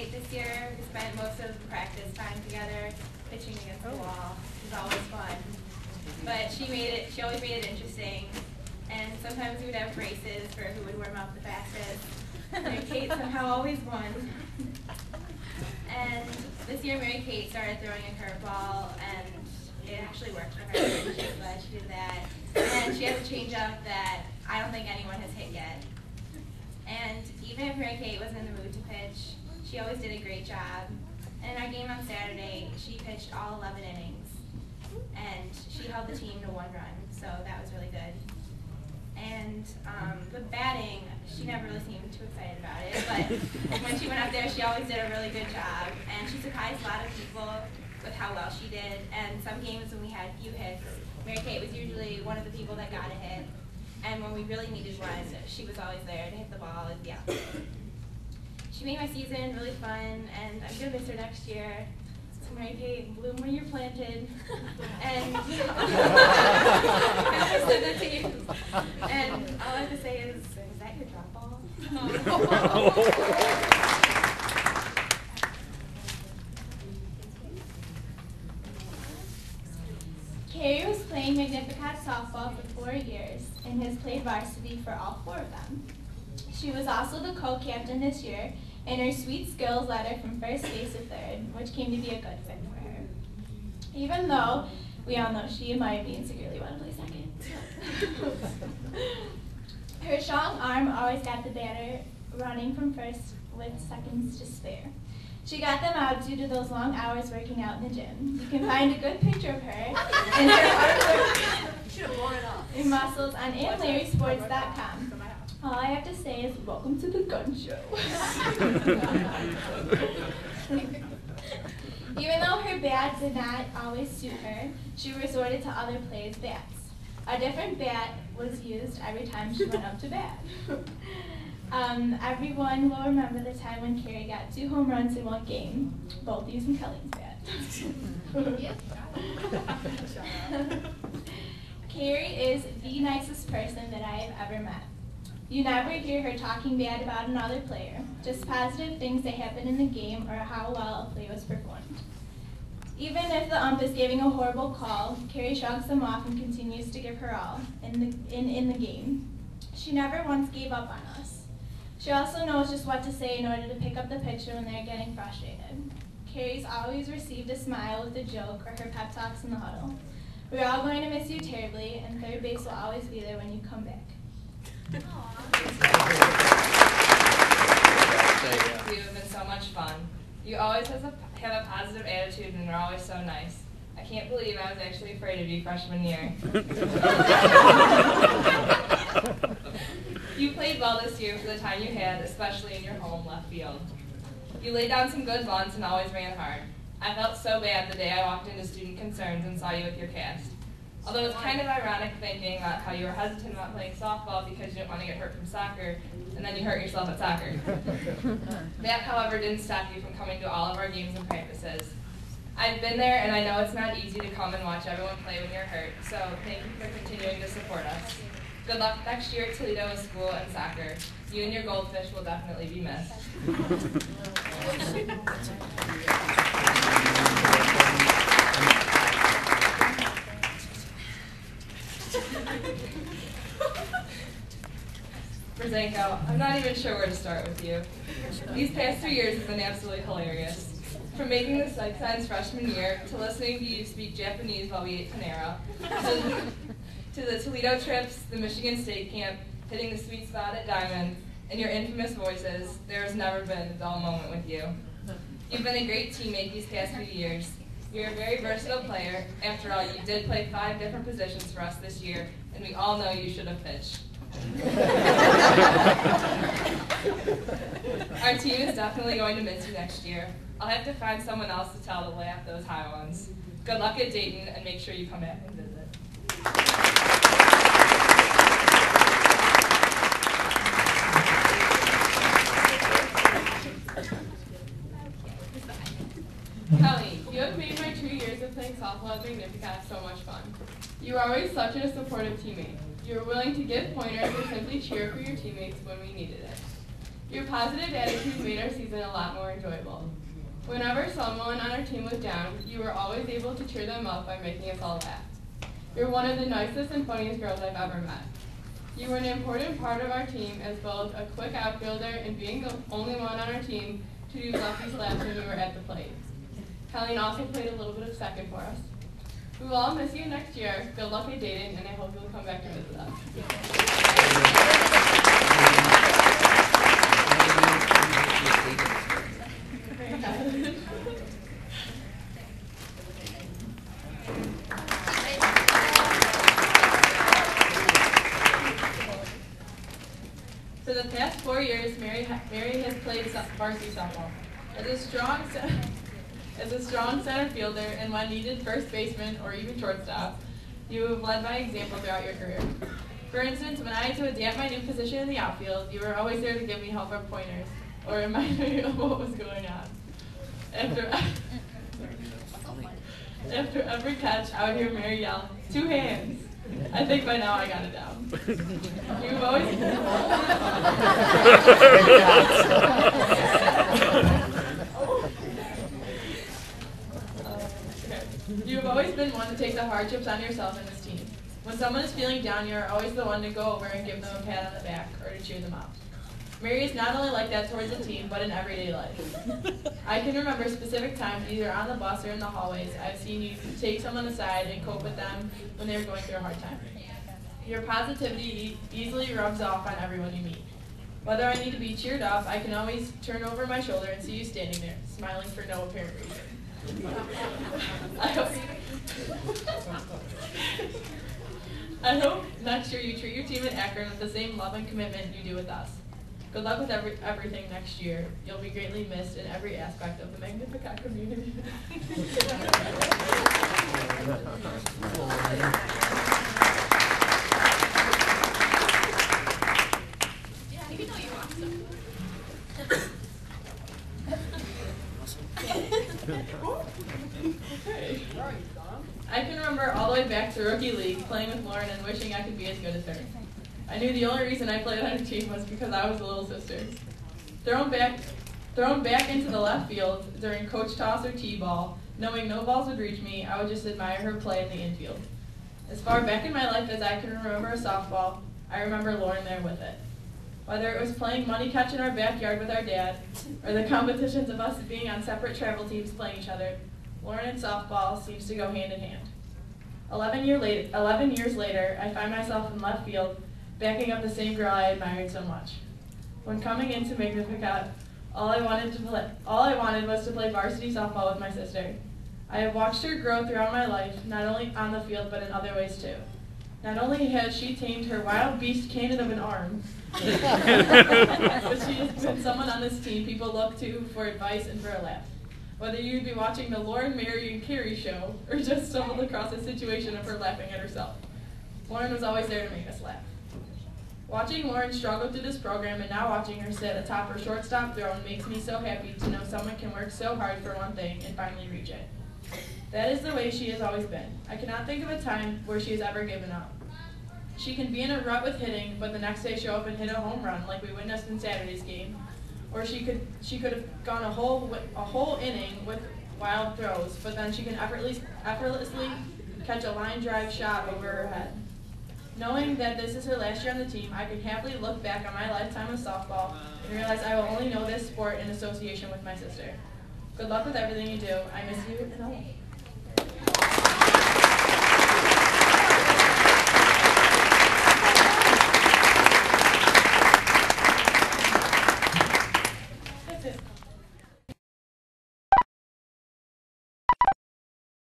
Kate this year. We spent most of the practice time together, pitching against the wall. It was always fun. But she always made it interesting. And sometimes we would have races for who would warm up the fastest. And Kate somehow always won. And this year Mary Kate started throwing a curveball, and it actually worked for her. She was glad she did that. And she has a changeup that I don't think anyone has hit yet. And even if Mary Kate wasn't in the mood to pitch, she always did a great job. And in our game on Saturday, she pitched all 11 innings. And she held the team to 1 run, so that was really good. And with batting, she never really seemed too excited about it, but when she went out there, she always did a really good job. And she surprised a lot of people with how well she did. And some games when we had few hits, Mary Kate was usually one of the people that got a hit. And when we really needed one, she was always there to hit the ball and be out there. She made my season really fun, and I'm going to miss her next year. So Mary Kate, bloom where you're planted. And I said that to you. And all I have to say is that your drop ball? Carrie was playing Magnificat Softball for 4 years and has played varsity for all 4 of them. She was also the co-captain this year, and her sweet skills led her from first base to third, which came to be a good fit for her. Even though we all know she admired me and secretly wanted to play second. Her strong arm always got the batter running from first with seconds to spare. She got them out due to those long hours working out in the gym. You can find a good picture of her and her hard work and muscles on AuntLarrySports.com. All I have to say is, welcome to the gun show. Even though her bat did not always suit her, she resorted to other players' bats. A different bat was used every time she went up to bat. Everyone will remember the time when Carrie got 2 home runs in 1 game, both using Kelleen's bat. Carrie is the nicest person that I have ever met. You never hear her talking bad about another player, just positive things that happen in the game or how well a play was performed. Even if the ump is giving a horrible call, Carrie shrugs them off and continues to give her all in the game. She never once gave up on us. She also knows just what to say in order to pick up the pitcher when they're getting frustrated. Carrie's always received a smile with a joke or her pep talks in the huddle. We're all going to miss you terribly, and third base will always be there when you come back. You have been so much fun. You always have a positive attitude and are always so nice. I can't believe I was actually afraid of you freshman year. You played well this year for the time you had, especially in your home left field. You laid down some good bunts and always ran hard. I felt so bad the day I walked into student concerns and saw you with your cast. Although it's kind of ironic thinking about how you were hesitant about playing softball because you didn't want to get hurt from soccer, and then you hurt yourself at soccer. That, however, didn't stop you from coming to all of our games and practices. I've been there, and I know it's not easy to come and watch everyone play when you're hurt, so thank you for continuing to support us. Good luck next year at Toledo with school and soccer. You and your goldfish will definitely be missed. Brzenko, I'm not even sure where to start with you. These past 3 years have been absolutely hilarious. From making the psych signs freshman year, to listening to you speak Japanese while we ate Panera, to the Toledo trips, the Michigan State camp, hitting the sweet spot at Diamond, and your infamous voices, there has never been a dull moment with you. You've been a great teammate these past few years. You're a very versatile player. After all, you did play 5 different positions for us this year, and we all know you should have pitched. Our team is definitely going to miss you next year. I'll have to find someone else to tell to laugh those high ones. Good luck at Dayton, and make sure you come back and visit. Kelly, you have made my 2 years of playing softball at Magnificat so much fun. You are always such a supportive teammate. You were willing to give pointers or simply cheer for your teammates when we needed it. Your positive attitude made our season a lot more enjoyable. Whenever someone on our team was down, you were always able to cheer them up by making us all laugh. You're one of the nicest and funniest girls I've ever met. You were an important part of our team as both a quick outfielder and being the only one on our team to do lucky slaps when you were at the plate. Colleen also played a little bit of second for us. We will all miss you next year. Good luck at dating, and I hope you'll come back to visit us. For the past 4 years, Mary has played varsity softball. As a strong center fielder and when needed first baseman or even shortstop, you have led by example throughout your career. For instance, when I had to adapt my new position in the outfield, you were always there to give me helpful pointers or remind me of what was going on. After every catch, I would hear Mary yell, "2 hands." I think by now I got it down. You've always been one to take the hardships on yourself and this team. When someone is feeling down, you are always the one to go over and give them a pat on the back or to cheer them up. Mary is not only like that towards the team, but in everyday life. I can remember specific times, either on the bus or in the hallways, I've seen you take someone aside and cope with them when they were going through a hard time. Your positivity easily rubs off on everyone you meet. Whether I need to be cheered up, I can always turn over my shoulder and see you standing there, smiling for no apparent reason. I hope next year you treat your team at Akron with the same love and commitment you do with us. Good luck with everything next year. You'll be greatly missed in every aspect of the Magnificat community. I can remember all the way back to rookie league, playing with Lauren and wishing I could be as good as her. I knew the only reason I played on her team was because I was the little sister. Thrown back into the left field during coach toss or t-ball, knowing no balls would reach me, I would just admire her play in the infield. As far back in my life as I can remember a softball, I remember Lauren there with it. Whether it was playing money catch in our backyard with our dad, or the competitions of us being on separate travel teams playing each other, Lauren and softball seems to go hand in hand. 11 years later, I find myself in left field, backing up the same girl I admired so much. When coming into Magnificat, all I wanted was to play varsity softball with my sister. I have watched her grow throughout my life, not only on the field, but in other ways too. Not only has she tamed her wild beast cannon of an arm, but she has been someone on this team people look to for advice and for a laugh. Whether you'd be watching the Lauren, Mary, and Carrie show, or just stumbled across a situation of her laughing at herself, Lauren was always there to make us laugh. Watching Lauren struggle through this program and now watching her sit atop her shortstop throne makes me so happy to know someone can work so hard for one thing and finally reach it. That is the way she has always been. I cannot think of a time where she has ever given up. She can be in a rut with hitting, but the next day show up and hit a home run like we witnessed in Saturday's game. Or she could have gone a whole inning with wild throws, but then she can effortlessly catch a line drive shot over her head. Knowing that this is her last year on the team, I can happily look back on my lifetime of softball and realize I will only know this sport in association with my sister. Good luck with everything you do. I miss you and I love you.